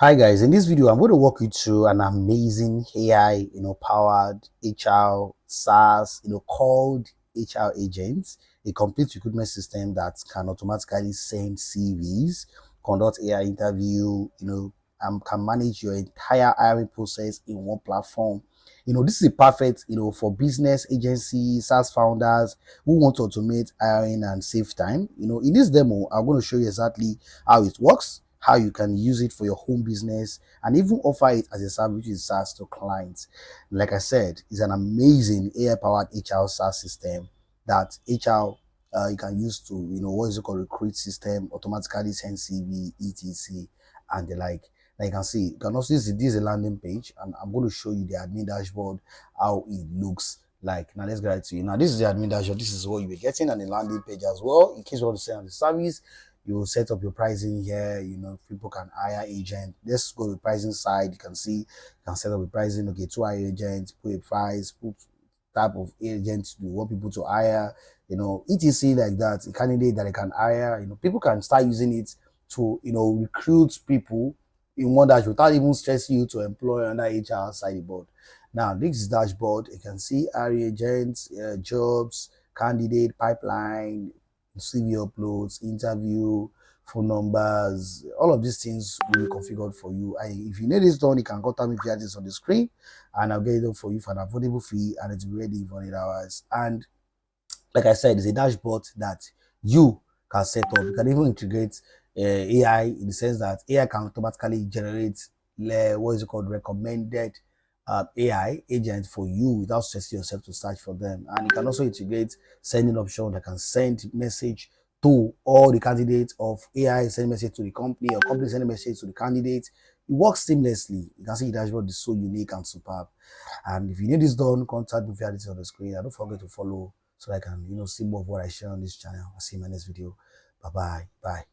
Hi guys, in this video I'm going to walk you through an amazing AI, powered HR SaaS, called HR Agents, a complete recruitment system that can automatically send CVs, conduct AI interview, can manage your entire hiring process in one platform. This is perfect, for business agencies, SaaS founders who want to automate hiring and save time. In this demo, I'm going to show you exactly how it works, how you can use it for your home business, and even offer it as a service which is SaaS to clients. Like I said, it's an amazing AI-powered HR SaaS system that HR you can use to, what is it called, recruit system, automatically send CV, etc. and the like. Now you can see, you can also see this is a landing page, and I'm going to show you the admin dashboard, how it looks like. Now let's get right to you. Now this is the admin dashboard. This is what you'll be getting on the landing page as well, in case you want to send on the service. You will set up your pricing here. People can hire agent. Let's go to the pricing side. You can see, you can set up the pricing. Okay, 2 hire agents, put a price, put type of agents you want people to hire, etc. like that. A candidate that they can hire, people can start using it to, recruit people in one dashboard without even stressing you to employ another HR side board. Now, this is dashboard. You can see hire agents, jobs, candidate, pipeline, CV uploads, interview, phone numbers, all of these things will be configured for you. And if you need this done, you can contact me via this on the screen, and I'll get it done for you for an affordable fee, and it will be ready in 48 hours. And like I said, it's a dashboard that you can set up. You can even integrate AI, in the sense that AI can automatically generate what is it called, recommended AI agent for you without stressing yourself to search for them. And you can also integrate sending option that can send message to all the candidates, of AI send message to the company, or company send message to the candidate. It works seamlessly. You can see the dashboard is so unique and superb. And if you need this done, contact me via this on the screen. And don't forget to follow so I can see more of what I share on this channel. I'll see you in my next video. Bye bye.